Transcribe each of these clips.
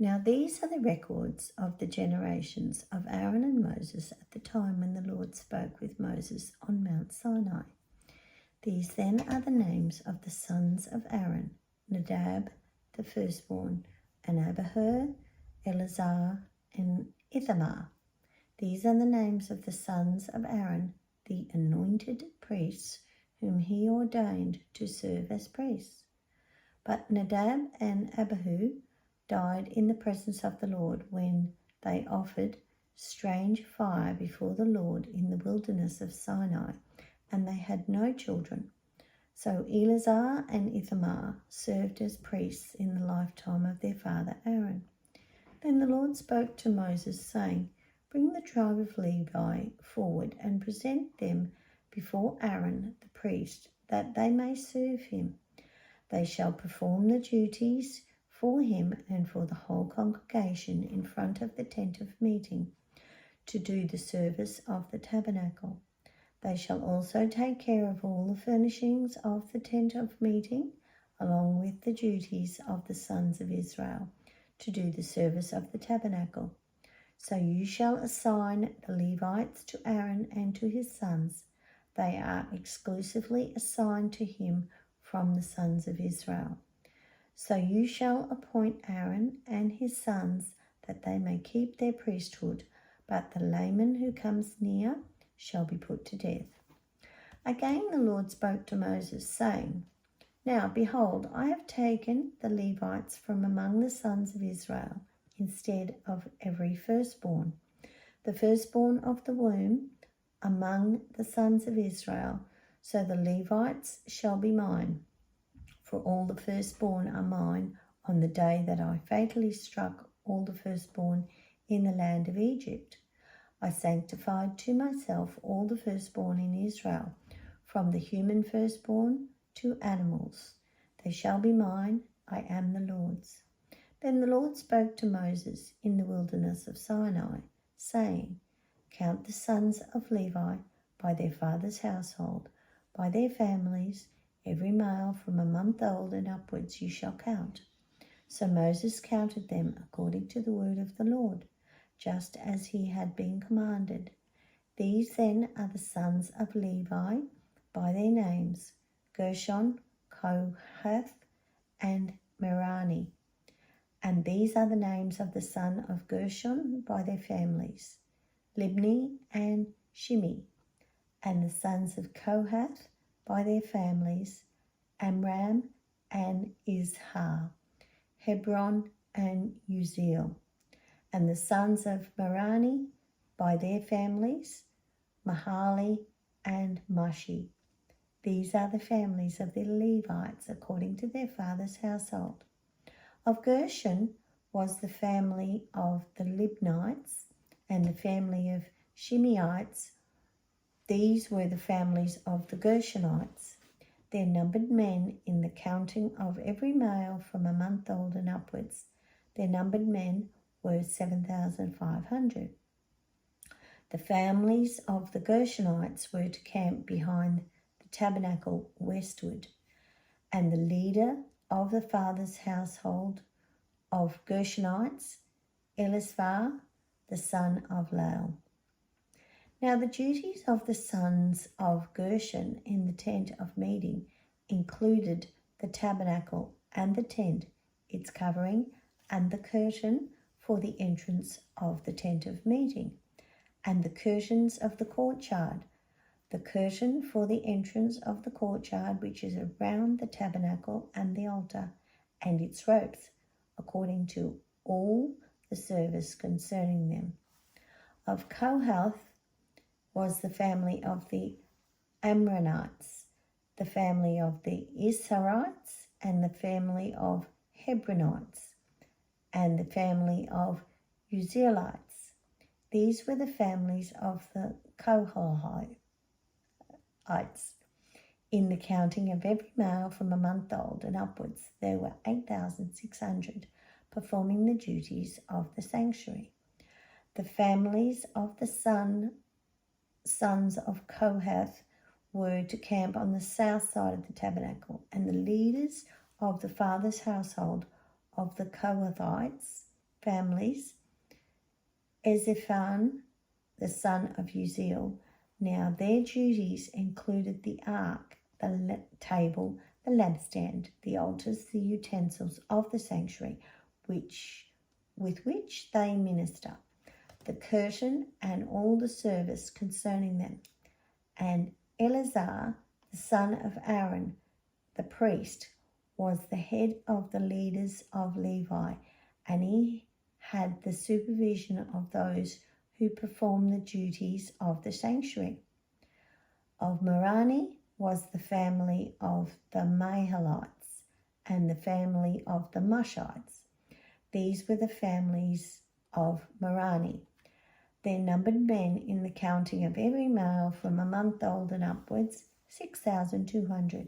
Now these are the records of the generations of Aaron and Moses at the time when the Lord spoke with Moses on Mount Sinai. These then are the names of the sons of Aaron: Nadab, the firstborn, and Abihu, Eleazar, and Ithamar. These are the names of the sons of Aaron, the anointed priests, whom he ordained to serve as priests. But Nadab and Abihu died in the presence of the Lord when they offered strange fire before the Lord in the wilderness of Sinai, and they had no children. So Eleazar and Ithamar served as priests in the lifetime of their father Aaron. Then the Lord spoke to Moses, saying, "Bring the tribe of Levi forward and present them before Aaron the priest, that they may serve him. They shall perform the duties for him and for the whole congregation in front of the tent of meeting, to do the service of the tabernacle. They shall also take care of all the furnishings of the tent of meeting, along with the duties of the sons of Israel, to do the service of the tabernacle. So you shall assign the Levites to Aaron and to his sons. They are exclusively assigned to him from the sons of Israel. So you shall appoint Aaron and his sons, that they may keep their priesthood, but the layman who comes near shall be put to death." Again the Lord spoke to Moses, saying, "Now, behold, I have taken the Levites from among the sons of Israel, instead of every firstborn, the firstborn of the womb among the sons of Israel. So the Levites shall be mine, for all the firstborn are mine on the day that I fatally struck all the firstborn in the land of Egypt. I sanctified to myself all the firstborn in Israel, from the human firstborn to animals. They shall be mine, I am the Lord's." Then the Lord spoke to Moses in the wilderness of Sinai, saying, "Count the sons of Levi by their father's household, by their families, every male from a month old and upwards you shall count." So Moses counted them according to the word of the Lord, just as he had been commanded. These then are the sons of Levi by their names: Gershon, Kohath, and Merari. And these are the names of the son of Gershon by their families: Libni and Shimi. And the sons of Kohath by their families: Amram and Izhar, Hebron and Uzziel. And the sons of Merari by their families: Mahali and Mushi. These are the families of the Levites according to their father's household. Of Gershon was the family of the Libnites, and the family of Shimeites. These were the families of the Gershonites. Their numbered men in the counting of every male from a month old and upwards, their numbered men were 7,500. The families of the Gershonites were to camp behind the tabernacle westward, and the leader of the father's household of Gershonites, Elizaphan, the son of Lael. Now the duties of the sons of Gershon in the tent of meeting included the tabernacle and the tent, its covering, and the curtain for the entrance of the tent of meeting, and the curtains of the courtyard, the curtain for the entrance of the courtyard which is around the tabernacle and the altar, and its ropes, according to all the service concerning them. Of Kohath was the family of the Amronites, the family of the Isharites, and the family of Hebronites, and the family of Uzzielites. These were the families of the Kohathites. In the counting of every male from a month old and upwards, there were 8,600 performing the duties of the sanctuary. The families of the sons of Kohath were to camp on the south side of the tabernacle, and the leaders of the father's household of the Kohathites families, Ezephan, the son of Uziel. Now their duties included the ark, the table, the lampstand, the altars, the utensils of the sanctuary, with which they minister, the curtain and all the service concerning them. And Eleazar, the son of Aaron, the priest, was the head of the leaders of Levi, and he had the supervision of those who performed the duties of the sanctuary. Of Merari was the family of the Mahalites and the family of the Mushites. These were the families of Merari. There numbered men in the counting of every male from a month old and upwards, 6,200.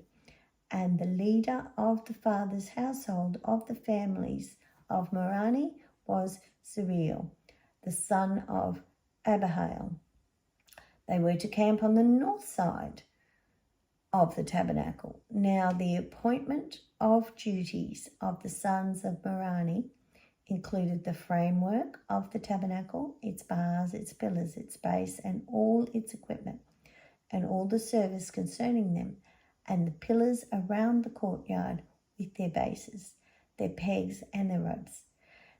And the leader of the father's household of the families of Merari was Zeriel, the son of Abihail. They were to camp on the north side of the tabernacle. Now the appointment of duties of the sons of Merari included the framework of the tabernacle, its bars, its pillars, its base, and all its equipment, and all the service concerning them, and the pillars around the courtyard with their bases, their pegs, and their ropes.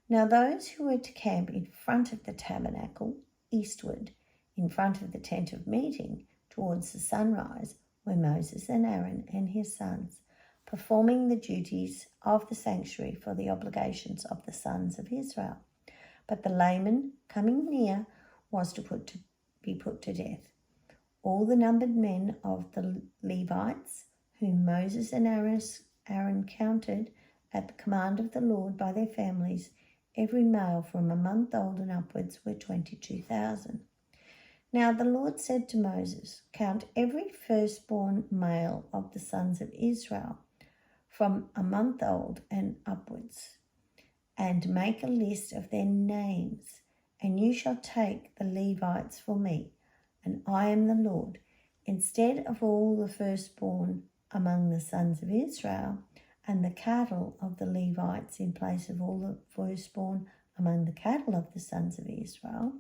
Now those who were to camp in front of the tabernacle, eastward, in front of the tent of meeting, towards the sunrise, were Moses and Aaron and his sons, performing the duties of the sanctuary for the obligations of the sons of Israel. But the layman coming near was to be put to death. All the numbered men of the Levites, whom Moses and Aaron counted at the command of the Lord by their families, every male from a month old and upwards, were 22,000. Now the Lord said to Moses, count every firstborn male of the sons of Israel from a month old and upwards, and make a list of their names, and you shall take the Levites for me, and I am the Lord. Instead of all the firstborn among the sons of Israel, and the cattle of the Levites in place of all the firstborn among the cattle of the sons of Israel.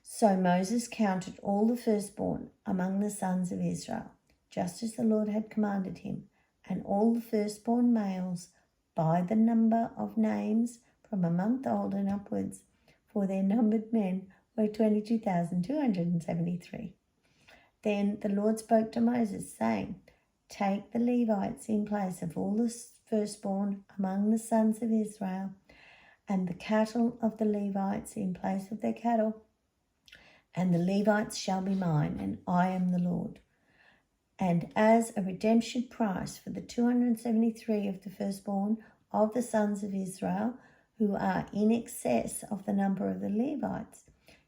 So Moses counted all the firstborn among the sons of Israel, just as the Lord had commanded him, and all the firstborn males by the number of names from a month old and upwards, for their numbered men were 22,273. Then the Lord spoke to Moses, saying, take the Levites in place of all the firstborn among the sons of Israel, and the cattle of the Levites in place of their cattle, and the Levites shall be mine, and I am the Lord. And as a redemption price for the 273 of the firstborn of the sons of Israel, who are in excess of the number of the Levites,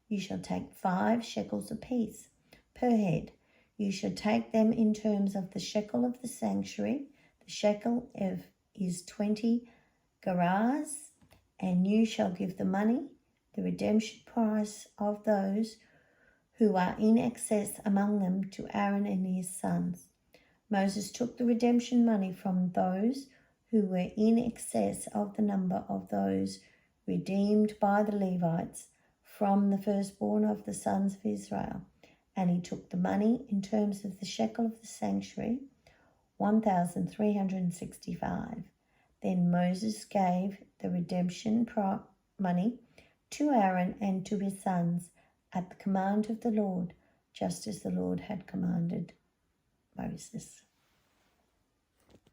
you shall take 5 shekels apiece per head. You shall take them in terms of the shekel of the sanctuary. The shekel is 20 gerahs, and you shall give the money, the redemption price of those who are in excess among them, to Aaron and his sons. Moses took the redemption money from those who were in excess of the number of those redeemed by the Levites from the firstborn of the sons of Israel, and he took the money in terms of the shekel of the sanctuary, 1,365. Then Moses gave the redemption money to Aaron and to his sons at the command of the Lord, just as the Lord had commanded Moses.